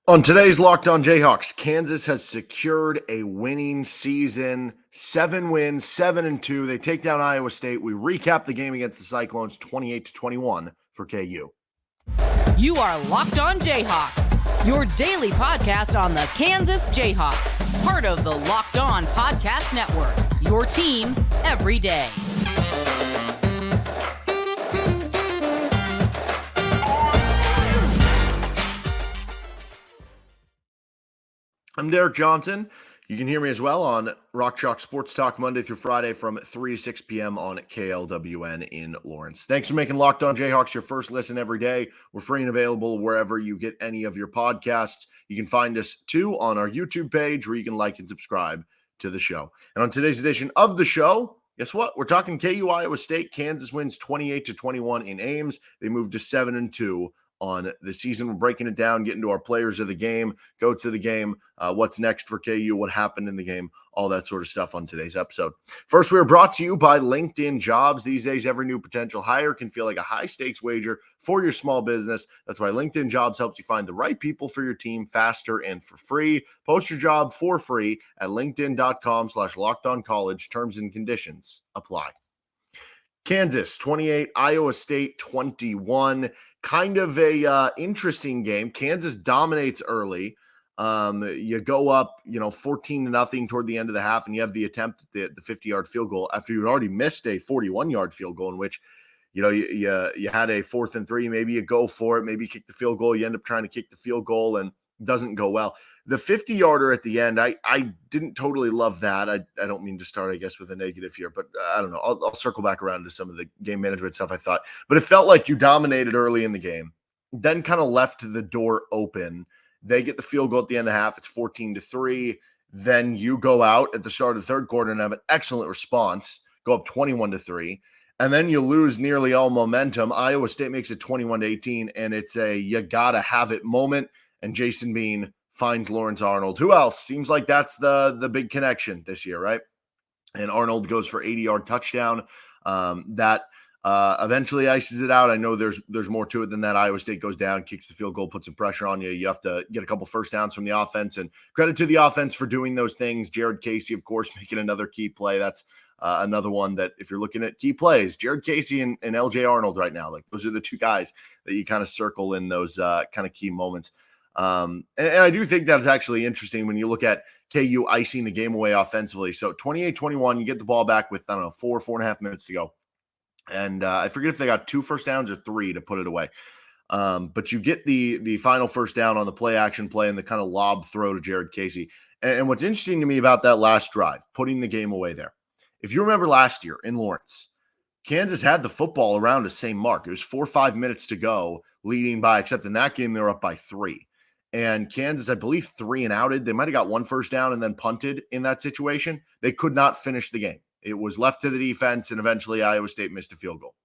On today's Locked On Jayhawks, Kansas has secured a winning season. 7 wins, 7-2. They take down Iowa State. We recap the game against the Cyclones 28-21 for KU. You are Locked On Jayhawks, your daily podcast on the Kansas Jayhawks, part of the Locked On Podcast Network, your team every day. I'm Derek Johnson. You can hear me as well on Rock Chalk Sports Talk Monday through Friday from 3 to 6 p.m. on KLWN in Lawrence. Thanks for making Locked On Jayhawks your first listen every day. We're free and available wherever you get any of your podcasts. You can find us, too, on our YouTube page where you can like and subscribe to the show. And on today's edition of the show, guess what? We're talking KU Iowa State. Kansas wins 28-21 in Ames. They moved to 7-2 on the season. We're breaking it down, getting to our players of the game, goats of the game, what's next for KU, what happened in the game, all that sort of stuff on today's episode. First, we are brought to you by LinkedIn Jobs. These days, every new potential hire can feel like a high-stakes wager for your small business. That's why LinkedIn Jobs helps you find the right people for your team faster and for free. Post your job for free at linkedin.com/lockedoncollege. Terms and conditions apply. Kansas 28, Iowa State 21. Kind of a interesting game. Kansas dominates early. You go up, 14-0 toward the end of the half, and you have the attempt at the 50-yard field goal after you'd already missed a 41-yard field goal in which, you had a 4th and 3. Maybe you go for it. Maybe you kick the field goal. You end up trying to kick the field goal and doesn't go well. The 50-yarder at the end, I didn't totally love that. I don't mean to start, I guess, with a negative here, but I don't know. I'll circle back around to some of the game management stuff I thought. But it felt like you dominated early in the game, then kind of left the door open. They get the field goal at the end of half. It's 14-3. Then you go out at the start of the third quarter and have an excellent response, go up 21-3. And then you lose nearly all momentum. Iowa State makes it 21-18, and it's a you gotta have it moment. And Jason Bean finds Lawrence Arnold. Who else? Seems like that's the big connection this year, right? And Arnold goes for 80-yard touchdown. That eventually ices it out. I know there's more to it than that. Iowa State goes down, kicks the field goal, puts some pressure on you. You have to get a couple first downs from the offense, and credit to the offense for doing those things. Jared Casey, of course, making another key play. That's another one that if you're looking at key plays, Jared Casey and LJ Arnold right now, like those are the two guys that you kind of circle in those kind of key moments. And I do think that's actually interesting when you look at KU icing the game away offensively. So 28-21, you get the ball back with, 4.5 minutes to go. And I forget if they got 2 first downs or 3 to put it away. But you get the final first down on the play action play and the kind of lob throw to Jared Casey. And what's interesting to me about that last drive, putting the game away there. If you remember last year in Lawrence, Kansas had the football around the same mark. It was 4 or 5 minutes to go, leading by, except in that game, they were up by 3. And Kansas, I believe, 3 and outed. They might have got 1 first down and then punted in that situation. They could not finish the game. It was left to the defense, and eventually Iowa State missed a field goal.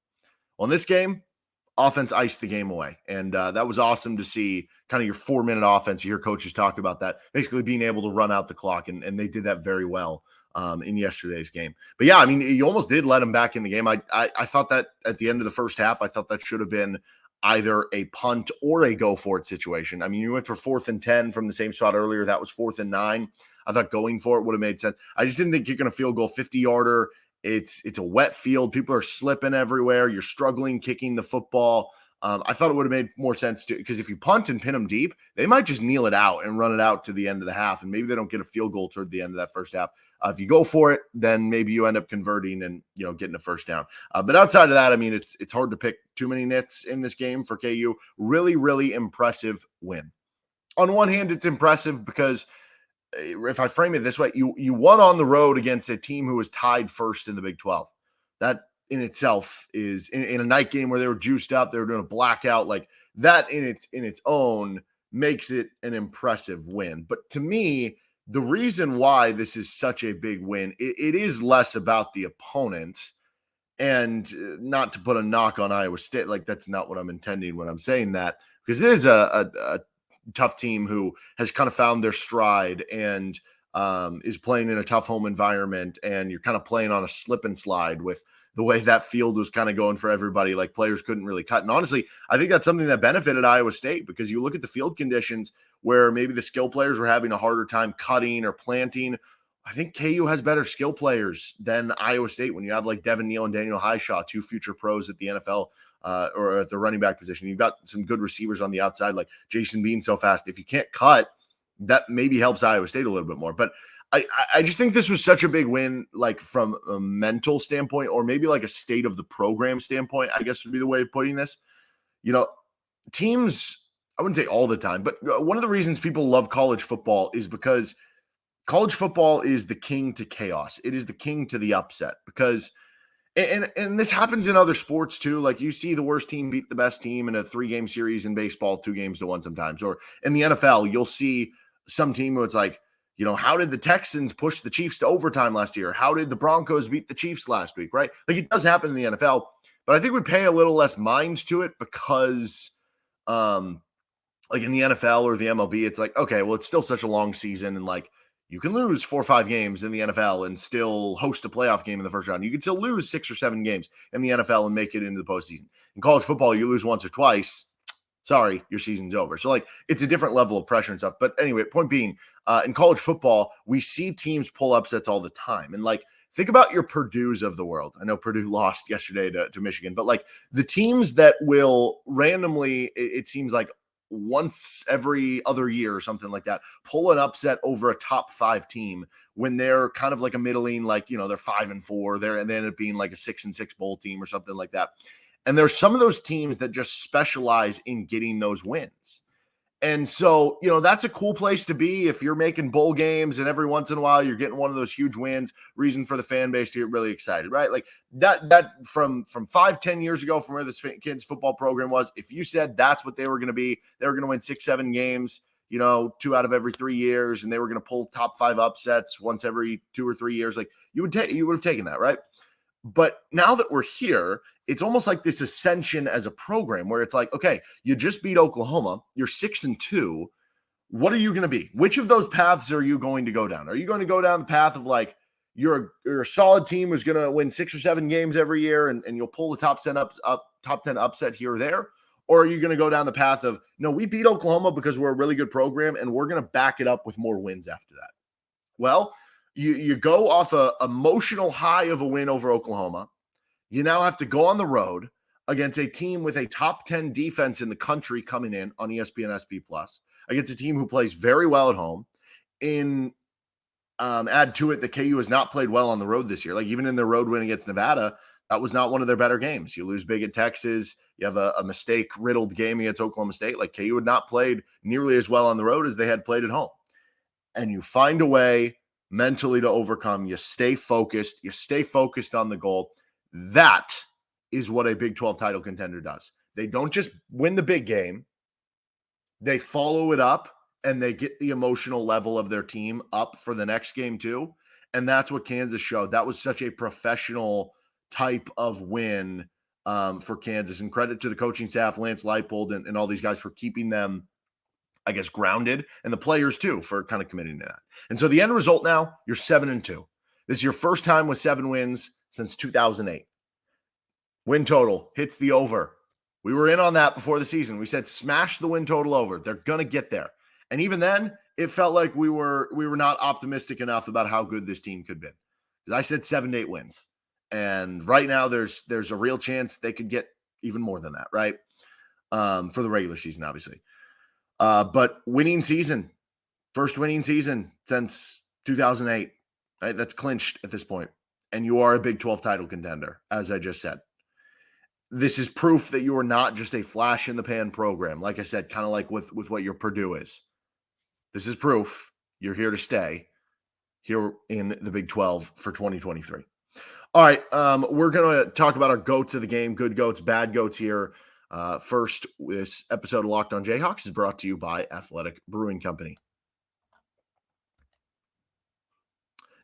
Well, in this game, offense iced the game away. And that was awesome to see kind of your 4-minute offense. You hear coaches talk about that, basically being able to run out the clock, and they did that very well in yesterday's game. But, yeah, I mean, you almost did let them back in the game. I thought that at the end of the first half, I thought that should have been either a punt or a go-for-it situation. I mean, you went for 4th and 10 from the same spot earlier. That was 4th and 9. I thought going for it would have made sense. I just didn't think you're going to field goal 50-yarder. It's a wet field. People are slipping everywhere. You're struggling kicking the football. I thought it would have made more sense to, because if you punt and pin them deep, they might just kneel it out and run it out to the end of the half, and maybe they don't get a field goal toward the end of that first half. If you go for it, then maybe you end up converting and getting a first down. But outside of that, I mean, it's hard to pick too many nits in this game for KU. Really, really impressive win. On one hand, it's impressive because if I frame it this way, you won on the road against a team who was tied first in the Big 12. That in itself is in a night game where they were juiced up, they were doing a blackout, like that in its own makes it an impressive win. But to me, the reason why this is such a big win, it is less about the opponent, and not to put a knock on Iowa State. Like, that's not what I'm intending when I'm saying that, because it is a tough team who has kind of found their stride. And is playing in a tough home environment, and you're kind of playing on a slip and slide with the way that field was kind of going for everybody. Like, players couldn't really cut. And honestly, I think that's something that benefited Iowa State, because you look at the field conditions where maybe the skill players were having a harder time cutting or planting. I think KU has better skill players than Iowa State when you have like Devin Neal and Daniel Highshaw, two future pros at the NFL or at the running back position. You've got some good receivers on the outside, like Jason Bean so fast. If you can't cut, that maybe helps Iowa State a little bit more. But I just think this was such a big win, like from a mental standpoint, or maybe like a state of the program standpoint, I guess would be the way of putting this. You know, teams, I wouldn't say all the time, but one of the reasons people love college football is because college football is the king to chaos. It is the king to the upset, because and this happens in other sports too. Like, you see the worst team beat the best team in a 3-game series in baseball, 2-1 sometimes. Or in the NFL, you'll see some team where it's like, you know, how did the Texans push the Chiefs to overtime last year? How did the Broncos beat the Chiefs last week, right? Like, it does happen in the NFL, but I think we pay a little less mind to it because like in the NFL or the MLB, it's like, okay, well, it's still such a long season, and like, you can lose 4 or 5 games in the NFL and still host a playoff game in the first round. You can still lose 6 or 7 games in the NFL and make it into the postseason. In college football, you lose once or twice. Sorry, your season's over. So, like, it's a different level of pressure and stuff. But anyway, point being, in college football, we see teams pull upsets all the time. And like, think about your Purdue's of the world. I know Purdue lost yesterday to Michigan, but like, the teams that will randomly, it seems like once every other year or something like that, pull an upset over a top 5 team when they're kind of like a middling, like, you know, they're 5-4, and they end up being like a 6-6 bowl team or something like that. And there's some of those teams that just specialize in getting those wins. And so, you know, that's a cool place to be if you're making bowl games and every once in a while you're getting one of those huge wins, reason for the fan base to get really excited, right? Like that from 5-10 years ago, from where this kids football program was, if you said that's what they were going to be, they were going to win 6-7 games, you know, 2 out of every 3 years, and they were going to pull top 5 upsets once every 2 or 3 years, like you would have taken that, right? But now that we're here, it's almost like this ascension as a program where it's like, okay, you just beat Oklahoma, you're 6-2. What are you going to be? Which of those paths are you going to go down? Are you going to go down the path of like, you're a solid team who's going to win 6 or 7 games every year and you'll pull the top 10 upset here or there? Or are you going to go down the path of, no, we beat Oklahoma because we're a really good program and we're going to back it up with more wins after that? Well, you go off a emotional high of a win over Oklahoma. You now have to go on the road against a team with a top 10 defense in the country coming in on ESPN SP Plus, against a team who plays very well at home. Add to it that KU has not played well on the road this year. Like, even in their road win against Nevada, that was not one of their better games. You lose big at Texas. You have a mistake-riddled game against Oklahoma State. Like, KU had not played nearly as well on the road as they had played at home. And you find a way mentally to overcome. You stay focused. You stay focused on the goal. That is what a Big 12 title contender does. They don't just win the big game. They follow it up, and they get the emotional level of their team up for the next game too. And that's what Kansas showed. That was such a professional type of win for Kansas. And credit to the coaching staff, Lance Leipold, and all these guys for keeping them, I guess, grounded, and the players too for kind of committing to that. And so the end result now, you're 7-2. This is your first time with 7 wins since 2008. Win total hits the over. We were in on that before the season. We said smash the win total over. They're going to get there. And even then, it felt like we were not optimistic enough about how good this team could be. Because I said 7 to 8 wins. And right now there's a real chance they could get even more than that, right? For the regular season, obviously. But winning season, first winning season since 2008, right? That's clinched at this point. And you are a Big 12 title contender, as I just said. This is proof that you are not just a flash in the pan program. Like I said, kind of like with what your Purdue is. This is proof you're here to stay here in the Big 12 for 2023. All right, we're going to talk about our goats of the game, good goats, bad goats here. First, this episode of Locked on Jayhawks is brought to you by Athletic Brewing Company.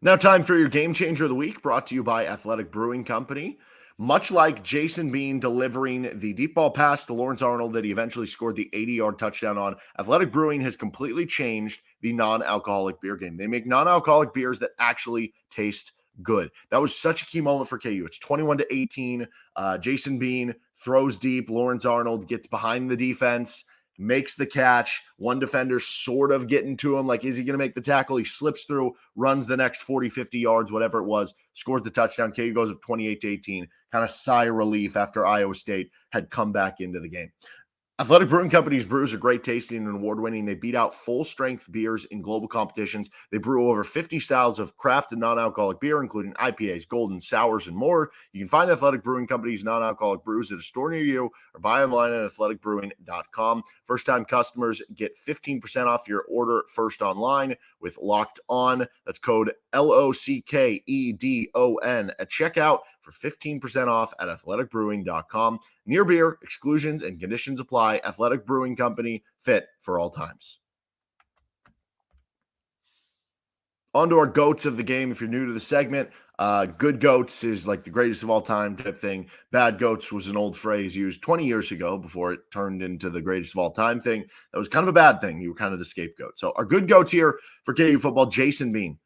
Now time for your Game Changer of the Week, brought to you by Athletic Brewing Company. Much like Jason Bean delivering the deep ball pass to Lawrence Arnold that he eventually scored the 80-yard touchdown on, Athletic Brewing has completely changed the non-alcoholic beer game. They make non-alcoholic beers that actually taste good. That was such a key moment for KU. It's 21-18. Jason Bean throws deep. Lawrence Arnold gets behind the defense, makes the catch. One defender sort of getting to him. Like, is he going to make the tackle? He slips through, runs the next 40, 50 yards, whatever it was, scores the touchdown. KU goes up 28-18. Kind of sigh of relief after Iowa State had come back into the game. Athletic Brewing Company's brews are great tasting and award-winning. They beat out full-strength beers in global competitions. They brew over 50 styles of craft and non-alcoholic beer, including IPAs, golden, sours, and more. You can find Athletic Brewing Company's non-alcoholic brews at a store near you or buy online at athleticbrewing.com. First-time customers get 15% off your order first online with Locked On. That's code LOCKEDON at checkout for 15% off at athleticbrewing.com. Near beer, exclusions, and conditions apply. Athletic Brewing Company, fit for all times. On to our GOATs of the game. If you're new to the segment, good GOATs is like the greatest of all time type thing. Bad GOATs was an old phrase used 20 years ago before it turned into the greatest of all time thing. That was kind of a bad thing. You were kind of the scapegoat. So our good GOATs here for KU football, Jason Bean.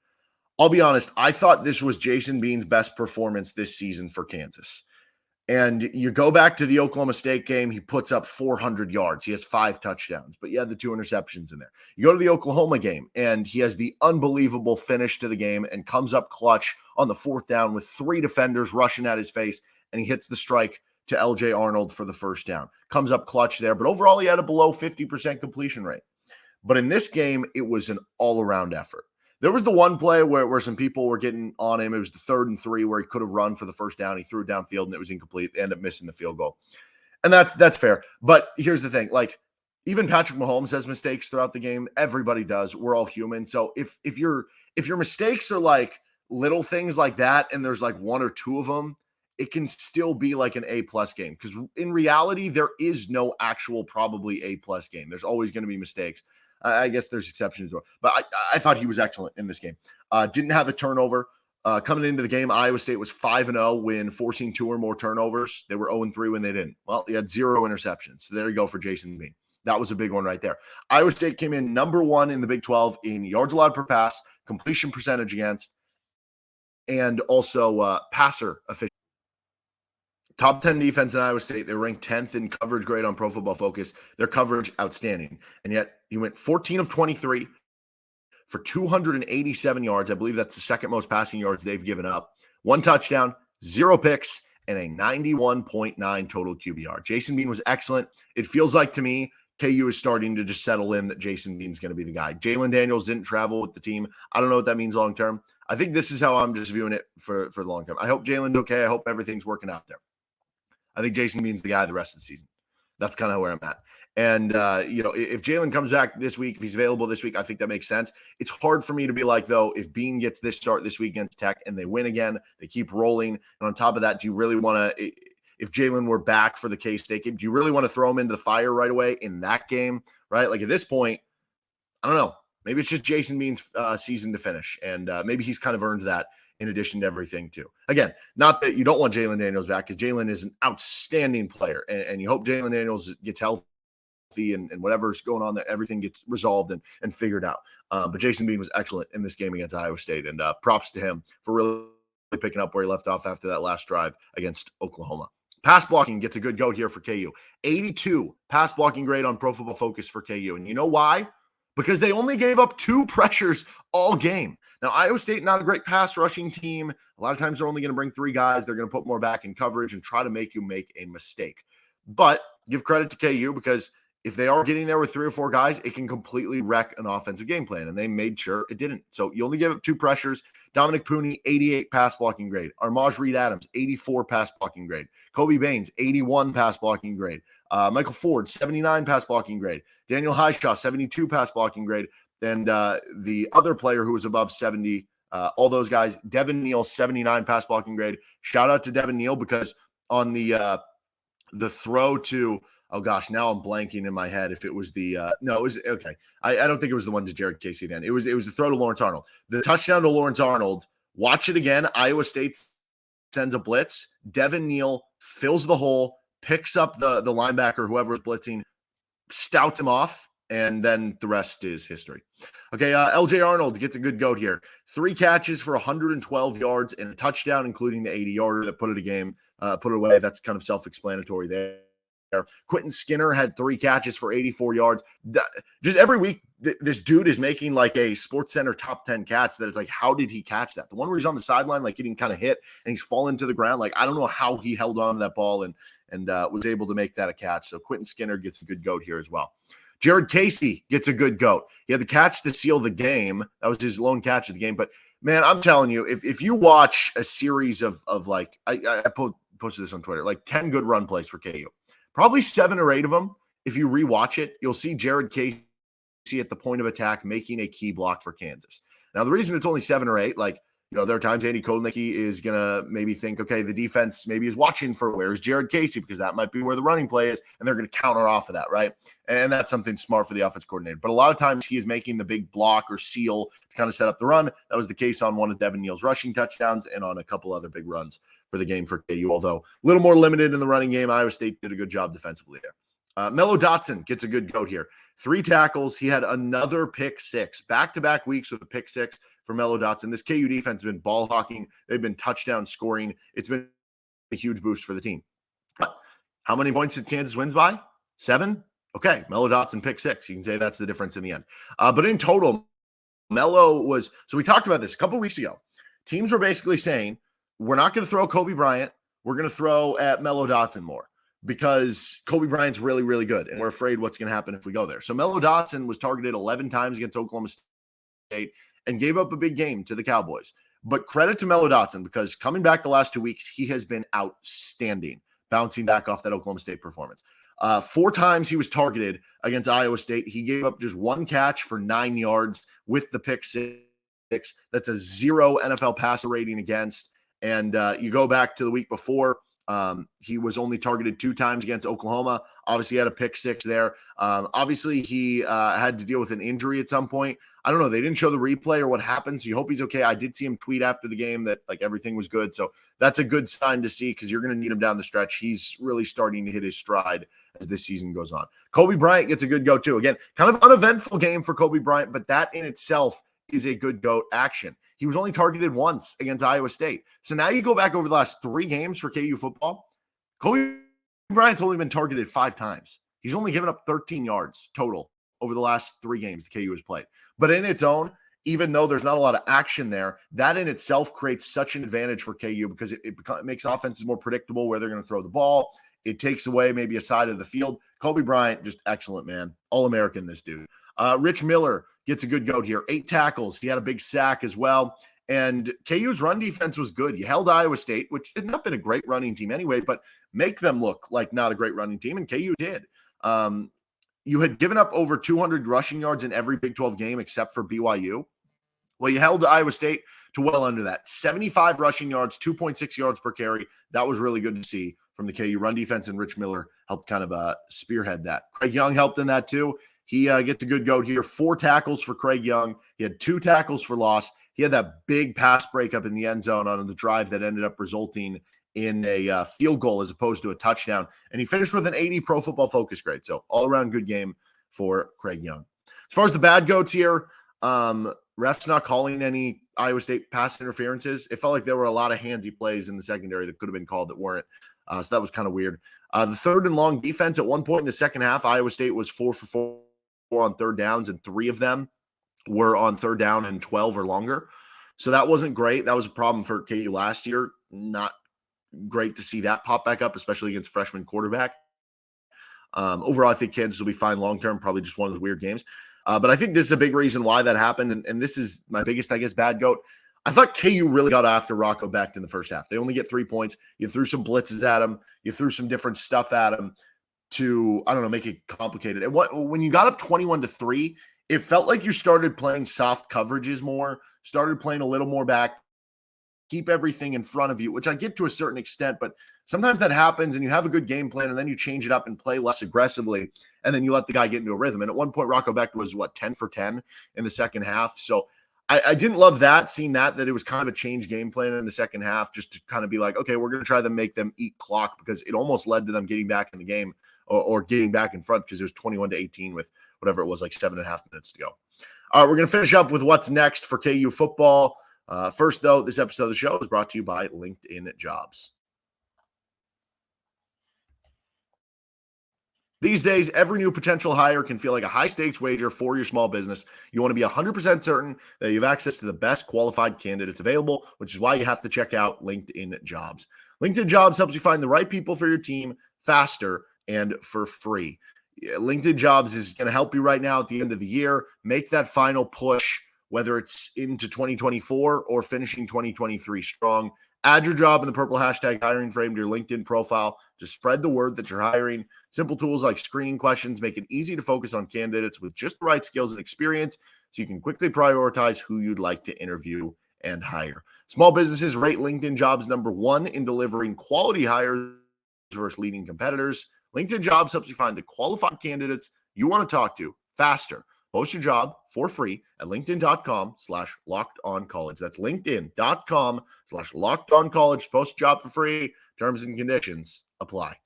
I'll be honest, I thought this was Jason Bean's best performance this season for Kansas. And you go back to the Oklahoma State game, he puts up 400 yards. He has 5 touchdowns, but you had the 2 interceptions in there. You go to the Oklahoma game, and he has the unbelievable finish to the game and comes up clutch on the 4th down with 3 defenders rushing at his face, and he hits the strike to LJ Arnold for the first down. Comes up clutch there, but overall he had a below 50% completion rate. But in this game, it was an all-around effort. There was the one play where some people were getting on him. It was the 3rd and 3 where he could have run for the first down. He threw it downfield and it was incomplete. They ended up missing the field goal. And that's fair. But here's the thing. Like, even Patrick Mahomes has mistakes throughout the game. Everybody does. We're all human. So if your mistakes are like little things like that and there's like 1 or 2 of them, it can still be like an A-plus game. Because in reality, there is no actual probably A-plus game. There's always going to be mistakes. I guess there's exceptions, but I thought he was excellent in this game. Didn't have a turnover. Coming into the game, Iowa State was 5-0 when forcing 2 or more turnovers. They were 0-3 when they didn't. Well, he had 0 interceptions. So there you go for Jason Bean. That was a big one right there. Iowa State came in number 1 in the Big 12 in yards allowed per pass, completion percentage against, and also passer efficiency. Top 10 defense in Iowa State. They're ranked 10th in coverage grade on Pro Football Focus. Their coverage, outstanding. And yet he went 14 of 23 for 287 yards. I believe that's the second most passing yards they've given up. 1 touchdown, 0 picks, and a 91.9 total QBR. Jason Bean was excellent. It feels like to me, KU is starting to just settle in that Jason Bean's going to be the guy. Jalen Daniels didn't travel with the team. I don't know what that means long term. I think this is how I'm just viewing it for the long term. I hope Jalen's okay. I hope everything's working out there. I think Jason Bean's the guy the rest of the season. That's kind of where I'm at. And, if Jalen comes back this week, if he's available this week, I think that makes sense. It's hard for me to be like, though, if Bean gets this start this week against Tech and they win again, they keep rolling. And on top of that, do you really want to – if Jalen were back for the K-State game, do you really want to throw him into the fire right away in that game, right? Like at this point, I don't know. Maybe it's just Jason Bean's season to finish, and maybe he's kind of earned that in addition to everything too. Again, not that you don't want Jalen Daniels back, because Jalen is an outstanding player, and you hope Jalen Daniels gets healthy and whatever's going on, that everything gets resolved and figured out. But Jason Bean was excellent in this game against Iowa State, and props to him for really picking up where he left off after that last drive against Oklahoma. Pass blocking gets a good go here for KU. 82 pass blocking grade on Pro Football Focus for KU. And you know why? Because they only gave up 2 pressures all game. Now, Iowa State, not a great pass rushing team. A lot of times they're only going to bring 3 guys. They're going to put more back in coverage and try to make you make a mistake. But give credit to KU, because if they are getting there with 3 or 4 guys, it can completely wreck an offensive game plan, and they made sure it didn't. So you only give up 2 pressures. Dominic Pooney, 88 pass blocking grade. Armaj Reed-Adams, 84 pass blocking grade. Kobe Baines, 81 pass blocking grade. Michael Ford, 79 pass blocking grade. Daniel Highshaw, 72 pass blocking grade. And the other player who was above 70, all those guys, Devin Neal, 79 pass blocking grade. Shout out to Devin Neal, because on the throw to – oh, gosh, now I'm blanking in my head if it was the no, it was – okay. I don't think it was the one to Jared Casey then. It was the throw to Lawrence Arnold. The touchdown to Lawrence Arnold, watch it again. Iowa State's sends a blitz. Devin Neal fills the hole, picks up the linebacker, whoever is blitzing, stouts him off, and then the rest is history. Okay, LJ Arnold gets a good goat here. 3 catches for 112 yards and a touchdown, including the 80-yarder that put it away. That's kind of self-explanatory there. Quentin Skinner had 3 catches for 84 yards. Just every week, this dude is making like a SportsCenter top 10 catch that it's like, how did he catch that? The one where he's on the sideline, like getting kind of hit and he's fallen to the ground. Like, I don't know how he held on to that ball and was able to make that a catch. So Quentin Skinner gets a good goat here as well. Jared Casey gets a good goat. He had the catch to seal the game. That was his lone catch of the game. But man, I'm telling you, if you watch a series of like, I posted this on Twitter, like 10 good run plays for KU. Probably 7 or 8 of them, if you rewatch it, you'll see Jared Casey at the point of attack making a key block for Kansas. Now, the reason it's only 7 or 8, like, there are times Andy Kotelnicki is going to maybe think, okay, the defense maybe is watching for where's Jared Casey because that might be where the running play is, and they're going to counter off of that, right? And that's something smart for the offense coordinator. But a lot of times he is making the big block or seal to kind of set up the run. That was the case on one of Devin Neal's rushing touchdowns and on a couple other big runs for the game for KU, although a little more limited in the running game. Iowa State did a good job defensively there. Mello Dotson gets a good goat here. 3 tackles. He had another pick 6. Back-to-back weeks with a pick 6 for Mello Dotson. This KU defense has been ball hawking. They've been touchdown scoring. It's been a huge boost for the team. But how many points did Kansas win by? 7? Okay, Mello Dotson pick 6. You can say that's the difference in the end. But in total, Mello was – so we talked about this a couple weeks ago. Teams were basically saying, we're not going to throw Kobe Bryant. We're going to throw at Mello Dotson more because Kobe Bryant's really, really good, and we're afraid what's going to happen if we go there. So Mello Dotson was targeted 11 times against Oklahoma State and gave up a big game to the Cowboys. But credit to Mello Dotson because coming back the last 2 weeks, he has been outstanding, bouncing back off that Oklahoma State performance. 4 times he was targeted against Iowa State. He gave up just 1 catch for 9 yards with the pick 6. That's a 0 NFL passer rating against. And you go back to the week before, he was only targeted 2 times against Oklahoma. Obviously, he had a pick 6 there. Obviously, he had to deal with an injury at some point. I don't know. They didn't show the replay or what happened, so you hope he's okay. I did see him tweet after the game that like everything was good. So that's a good sign to see because you're going to need him down the stretch. He's really starting to hit his stride as this season goes on. Kobe Bryant gets a good go too. Again, kind of uneventful game for Kobe Bryant, but that in itself is a good goat action. He was only targeted once against Iowa State. So now you go back over the last 3 games for KU football. Kobe Bryant's only been targeted 5 times. He's only given up 13 yards total over the last 3 games the KU has played. But in its own, even though there's not a lot of action there, that in itself creates such an advantage for KU because it makes offenses more predictable where they're going to throw the ball. It takes away maybe a side of the field. Kobe Bryant, just excellent, man. All-American, this dude. Rich Miller gets a good goat here. 8 tackles. He had a big sack as well. And KU's run defense was good. You held Iowa State, which had not been a great running team anyway, but make them look like not a great running team, and KU did. You had given up over 200 rushing yards in every Big 12 game except for BYU. Well, you held Iowa State to well under that. 75 rushing yards, 2.6 yards per carry. That was really good to see from the KU run defense, and Rich Miller helped kind of spearhead that. Craig Young helped in that too. He gets a good goat here. 4 tackles for Craig Young. He had 2 tackles for loss. He had that big pass breakup in the end zone on the drive that ended up resulting in a field goal as opposed to a touchdown. And he finished with an 80 Pro Football Focus grade. So all-around good game for Craig Young. As far as the bad goats here, refs not calling any Iowa State pass interferences. It felt like there were a lot of handsy plays in the secondary that could have been called that weren't. So that was kind of weird. The 3rd and long defense at one point in the second half, Iowa State was 4 for 4 on 3rd downs, and 3 of them were on 3rd down and 12 or longer. So that wasn't great. That was a problem for KU last year. Not great to see that pop back up, especially against freshman quarterback. Overall, I think Kansas will be fine long-term, probably just one of those weird games. But I think this is a big reason why that happened, and this is my biggest, I guess, bad goat. I thought KU really got after Rocco Becht in the first half. They only get 3 points. You threw some blitzes at him. You threw some different stuff at him to, I don't know, make it complicated. And when you got up 21-3, it felt like you started playing soft coverages more, started playing a little more back, keep everything in front of you, which I get to a certain extent, but sometimes that happens and you have a good game plan and then you change it up and play less aggressively, and then you let the guy get into a rhythm. And at one point, Rocco Becht was, 10 for 10 in the second half. So I didn't love seeing that it was kind of a change game plan in the second half, just to kind of be like, okay, we're going to try to make them eat clock, because it almost led to them getting back in the game or getting back in front, because it was 21-18 with whatever it was, like 7.5 minutes to go. All right, we're going to finish up with what's next for KU football. First, though, this episode of the show is brought to you by LinkedIn Jobs. These days, every new potential hire can feel like a high-stakes wager for your small business. You want to be 100% certain that you have access to the best qualified candidates available, which is why you have to check out LinkedIn Jobs. LinkedIn Jobs helps you find the right people for your team faster and for free. LinkedIn Jobs is going to help you right now at the end of the year make that final push, whether it's into 2024 or finishing 2023 strong. Add your job in the purple hashtag hiring frame to your LinkedIn profile to spread the word that you're hiring. Simple tools like screening questions make it easy to focus on candidates with just the right skills and experience, so you can quickly prioritize who you'd like to interview and hire. Small businesses rate LinkedIn Jobs number 1 in delivering quality hires versus leading competitors. LinkedIn Jobs helps you find the qualified candidates you want to talk to faster. Post your job for free at linkedin.com/lockedoncollege. That's linkedin.com/lockedoncollege. Post your job for free. Terms and conditions apply.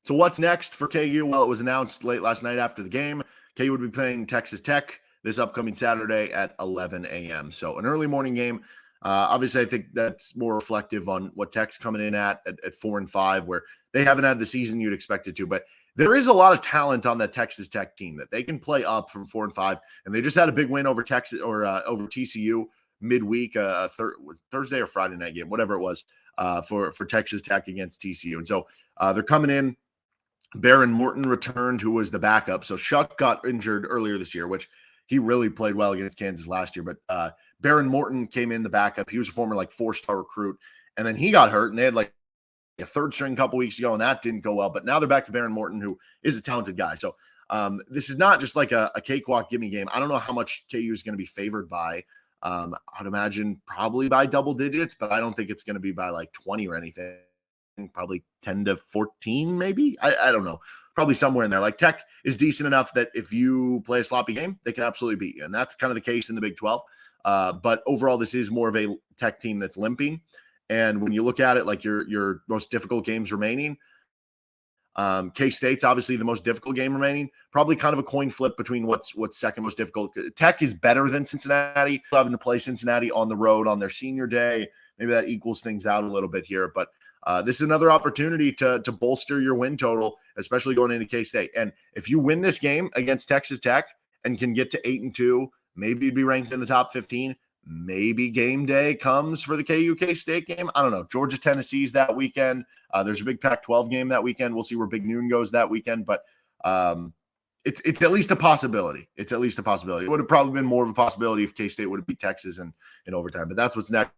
So what's next for KU? Well, it was announced late last night after the game. KU would be playing Texas Tech this upcoming Saturday at 11 a.m. So an early morning game. Obviously, I think that's more reflective on what Tech's coming in at 4-5, where they haven't had the season you'd expect it to. But there is a lot of talent on that Texas Tech team that they can play up from 4-5, and they just had a big win over Texas or over TCU midweek, Thursday or Friday night game, whatever it was, for Texas Tech against TCU. And so they're coming in. Baron Morton returned, who was the backup. So Shuck got injured earlier this year, which he really played well against Kansas last year. But Baron Morton came in the backup. He was a former 4-star recruit, and then he got hurt, and they had a third string a couple weeks ago, and that didn't go well. But now they're back to Baron Morton, who is a talented guy. So this is not just like a cakewalk gimme game. I don't know how much KU is going to be favored by. I'd imagine probably by double digits, but I don't think it's going to be by 20 or anything. Probably 10-14, maybe. I don't know. Probably somewhere in there. Tech is decent enough that if you play a sloppy game, they can absolutely beat you. And that's kind of the case in the Big 12. But overall, this is more of a Tech team that's limping. And when you look at it, your most difficult games remaining, K-State's obviously the most difficult game remaining. Probably kind of a coin flip between what's second most difficult. Tech is better than Cincinnati. Having to play Cincinnati on the road on their senior day, maybe that equals things out a little bit here. But this is another opportunity to bolster your win total, especially going into K-State. And if you win this game against Texas Tech and can get to 8-2, maybe you'd be ranked in the top 15. Maybe game day comes for the KU K-State game. I don't know. Georgia, Tennessee's that weekend. There's a big Pac-12 game that weekend. We'll see where Big Noon goes that weekend. But it's at least a possibility. It's at least a possibility. It would have probably been more of a possibility if K-State would have beat Texas in overtime. But that's what's next.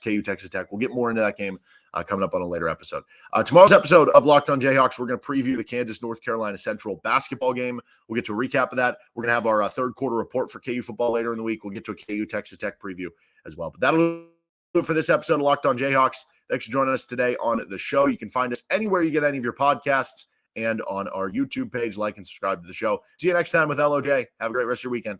KU Texas Tech. We'll get more into that game coming up on a later episode. Tomorrow's episode of Locked On Jayhawks, we're going to preview the Kansas North Carolina Central basketball game. We'll get to a recap of that. We're going to have our third quarter report for KU football later in the week. We'll get to a KU Texas Tech preview as well. But that'll do it for this episode of Locked On Jayhawks. Thanks for joining us today on the show. You can find us anywhere you get any of your podcasts and on our YouTube page. Like and subscribe to the show. See you next time with LOJ. Have a great rest of your weekend.